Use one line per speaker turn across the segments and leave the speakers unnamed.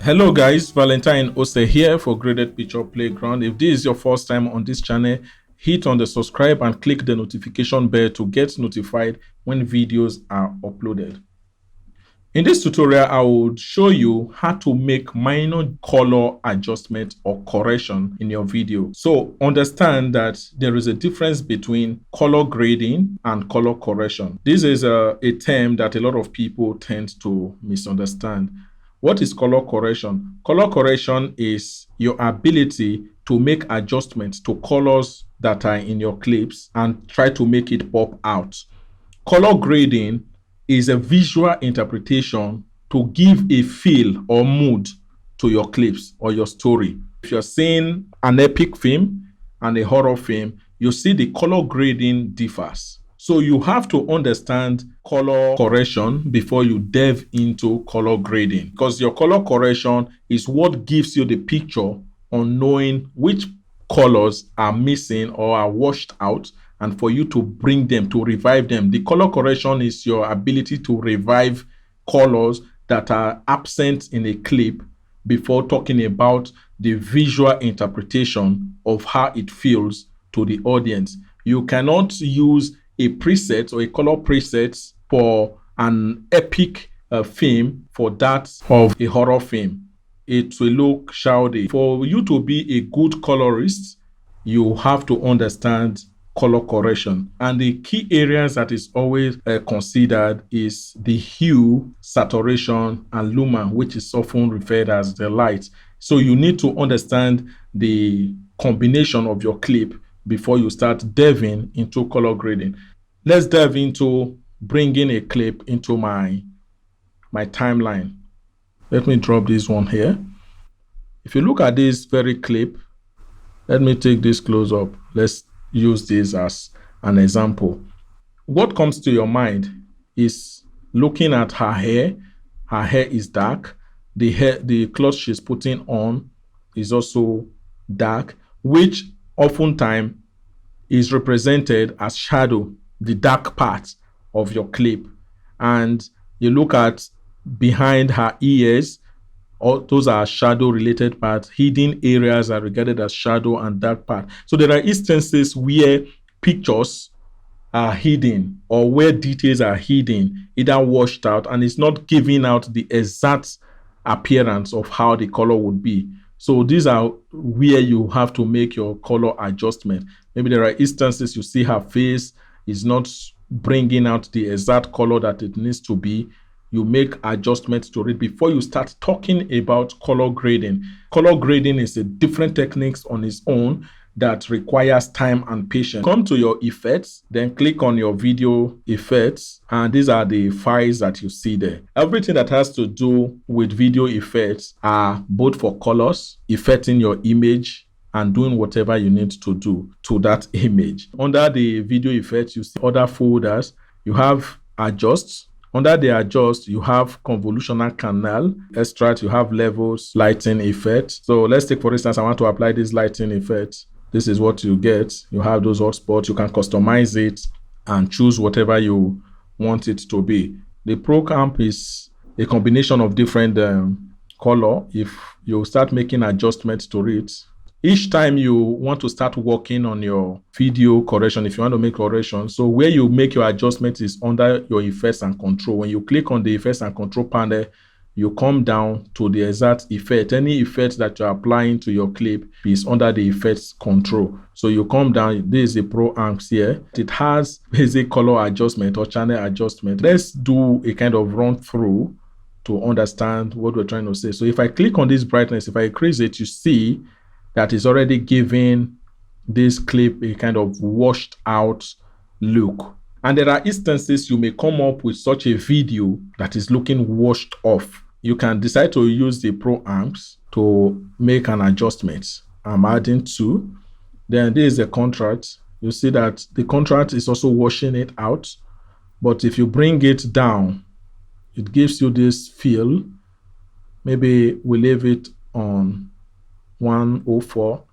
Hello guys, Valentine Ose here for Graded Picture Playground. If this is your first time on this channel, hit on the subscribe and click the notification bell to get notified when videos are uploaded. In this tutorial, I will show you how to make minor color adjustment or correction in your video. So understand that there is a difference between color grading and color correction. This is a term that a lot of people tend to misunderstand. What is color correction? Color correction is your ability to make adjustments to colors that are in your clips and try to make it pop out. Color grading is a visual interpretation to give a feel or mood to your clips or your story. If you're seeing an epic film and a horror film, you see the color grading differs. So you have to understand color correction before you delve into color grading, because your color correction is what gives you the picture on knowing which colors are missing or are washed out, and for you to bring them, to revive them. The color correction is your ability to revive colors that are absent in a clip before talking about the visual interpretation of how it feels to the audience. You cannot use a preset or a color preset for an epic film for that of a horror film. It will look shoddy. For you to be a good colorist, you have to understand color correction, and the key areas that is always considered is the hue, saturation, and lumen, which is often referred as the light. So you need to understand the combination of your clip before you start delving into color grading. Let's delve into bringing a clip into my timeline. Let me drop this one here. If you look at this very clip, let me take this close up. Let's use this as an example. What comes to your mind is looking at her hair. Her hair is dark. The clothes she's putting on is also dark, which oftentimes is represented as shadow, the dark part of your clip. And you look at behind her ears, all those are shadow related parts. Hidden areas are regarded as shadow and dark part. So there are instances where pictures are hidden or where details are hidden, either washed out, and it's not giving out the exact appearance of how the color would be. So these are where you have to make your color adjustment. Maybe there are instances you see her face is not bringing out the exact color that it needs to be. You make adjustments to it before you start talking about color grading. Color grading is a different technique on its own that requires time and patience. Come to your effects, then click on your video effects, and these are the files that you see there. Everything that has to do with video effects are both for colors, affecting your image, and doing whatever you need to do to that image. Under the video effects, you see other folders. You have adjust. Under the adjust, you have convolutional canal, extract, you have levels, lighting effect. So let's take, for instance, I want to apply this lighting effect. This is what you get. You have those hotspots. You can customize it and choose whatever you want it to be. The Pro Amp is a combination of different color. If you start making adjustments to it, each time you want to start working on your video correction, if you want to make correction, so where you make your adjustment is under your effects and control. When you click on the effects and control panel, you come down to the exact effect. Any effect that you're applying to your clip is under the effects control. So you come down, this is a Pro Amps here. It has basic color adjustment or channel adjustment. Let's do a kind of run through to understand what we're trying to say. So if I click on this brightness, if I increase it, you see that is already giving this clip a kind of washed out look. And there are instances you may come up with such a video that is looking washed off. You can decide to use the Pro Amps to make an adjustment. I'm adding 2. Then there is a contrast. You see that the contrast is also washing it out. But if you bring it down, it gives you this feel. Maybe we leave it on 104.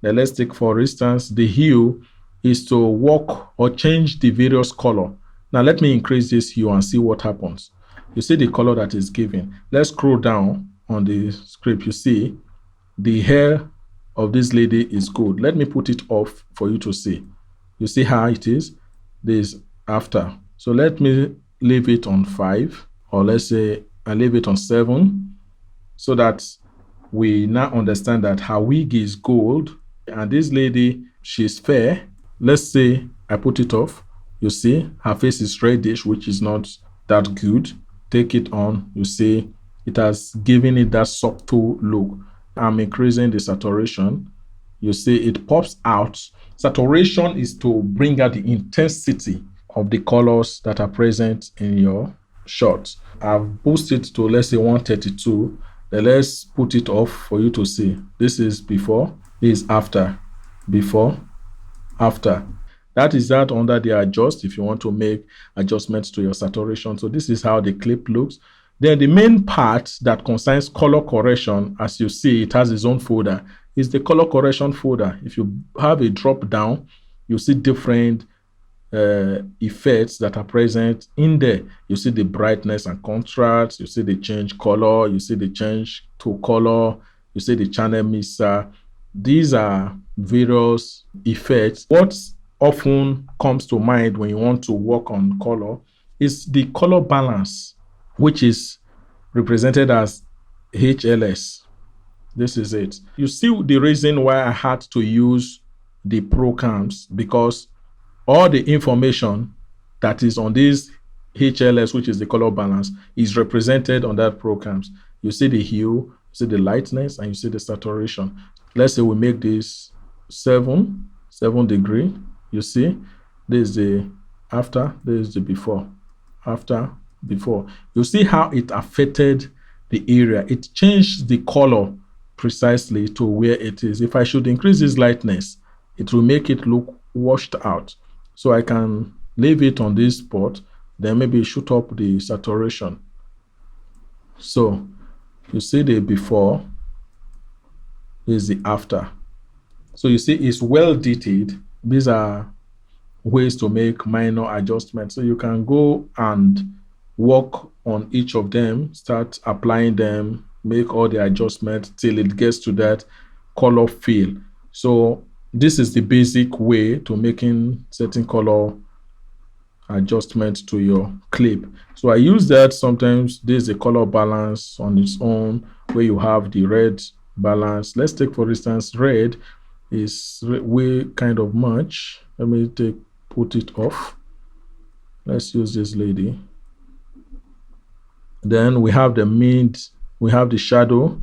Then let's take, for instance, the hue is to work or change the various color. Now let me increase this hue and see what happens. You see the color that is given. Let's scroll down on the script, you see the hair of this lady is good. Let me put it off for you to see. You see how it is? This after. So let me leave it on 5, or let's say I leave it on 7, so that we now understand that her wig is gold and this lady, she's fair. Let's say I put it off. You see her face is reddish, which is not that good. Take it on. You see it has given it that subtle look. I'm increasing the saturation. You see it pops out. Saturation is to bring out the intensity of the colors that are present in your shot. I've boosted to, let's say, 132. Then let's put it off for you to see. This is before, this is after. Before, after. That is that under the adjust if you want to make adjustments to your saturation. So this is how the clip looks. Then the main part that concerns color correction, as you see, it has its own folder, is the color correction folder. If you have a drop down, you see different effects that are present in there. You see the brightness and contrast, you see the change color, you see the change to color, you see the channel mixer. These are various effects. What often comes to mind when you want to work on color is the color balance, which is represented as HLS. This is it. You see the reason why I had to use the programs, because all the information that is on this HLS, which is the color balance, is represented on that programs. You see the hue, you see the lightness, and you see the saturation. Let's say we make this 7 degree. You see, this is the after, this is the before, after, before. You see how it affected the area. It changed the color precisely to where it is. If I should increase this lightness, it will make it look washed out. So I can leave it on this spot, then maybe shoot up the saturation. So you see the before, this is the after. So you see it's well detailed. These are ways to make minor adjustments. So you can go and work on each of them, start applying them, make all the adjustments till it gets to that color feel. So this is the basic way to making certain color adjustments to your clip. So I use that sometimes. There's a color balance on its own where you have the red balance. Let's take, for instance, red is way kind of much. Let me put it off. Let's use this lady. Then we have the mid, we have the shadow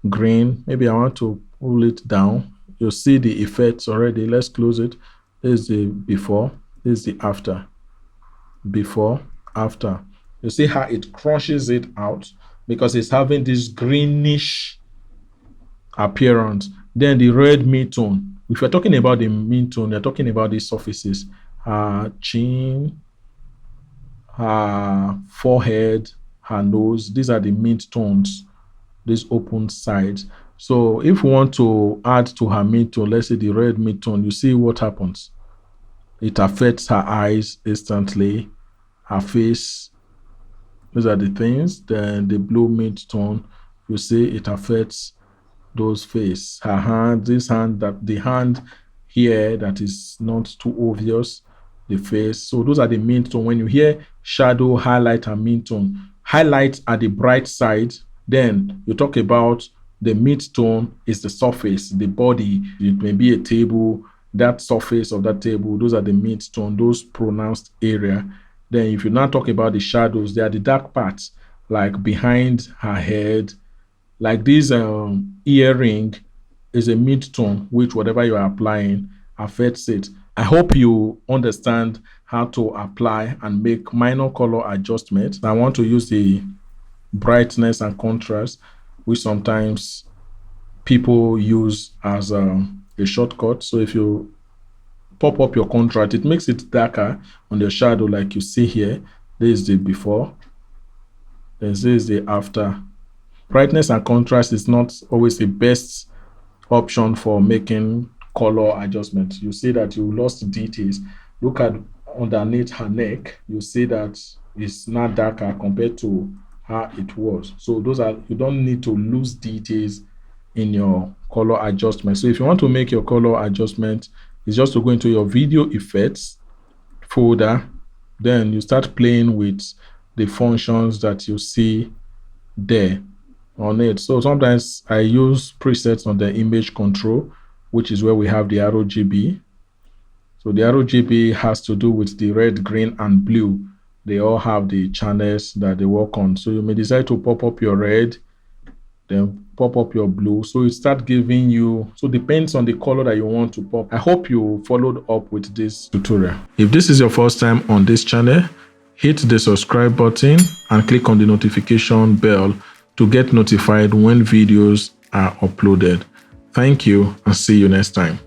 green. Maybe I want to pull it down. You'll see the effects already. Let's close it. This is the before, this is the after. Before, after. You see how it crushes it out because it's having this greenish appearance. Then the red mid-tone. If you're talking about the mid-tone, you're talking about the surfaces. Her chin, her forehead, her nose. These are the mid-tones, these open sides. So if we want to add to her mid-tone, let's say the red mid-tone, you see what happens. It affects her eyes instantly, her face. These are the things. Then the blue mid-tone, you see it affects those face. Her hand, this hand, that the hand here that is not too obvious, the face. So those are the mid-tone. When you hear shadow, highlight, and mid-tone, highlight at the bright side. Then you talk about the mid-tone is the surface, the body. It may be a table, that surface of that table. Those are the mid-tone, those pronounced area. Then if you now talk about the shadows, they are the dark parts, like behind her head. Like this earring is a mid-tone, which whatever you are applying affects it. I hope you understand how to apply and make minor color adjustments. I want to use the brightness and contrast, which sometimes people use as a shortcut. So if you pop up your contrast, it makes it darker on the shadow, like you see here. This is the before, then this is the after. Brightness and contrast is not always the best option for making color adjustments. You see that you lost details. Look at underneath her neck. You see that it's not darker compared to how it was. So those are, you don't need to lose details in your color adjustment. So if you want to make your color adjustment, it's just to go into your video effects folder, then you start playing with the functions that you see there on it. So sometimes I use presets on the image control, which is where we have the RGB. So the RGB has to do with the red, green, and blue. They all have the channels that they work on. So you may decide to pop up your red, then pop up your blue. So it starts giving you, so depends on the color that you want to pop. I hope you followed up with this tutorial. If this is your first time on this channel, hit the subscribe button and click on the notification bell to get notified when videos are uploaded. Thank you and see you next time.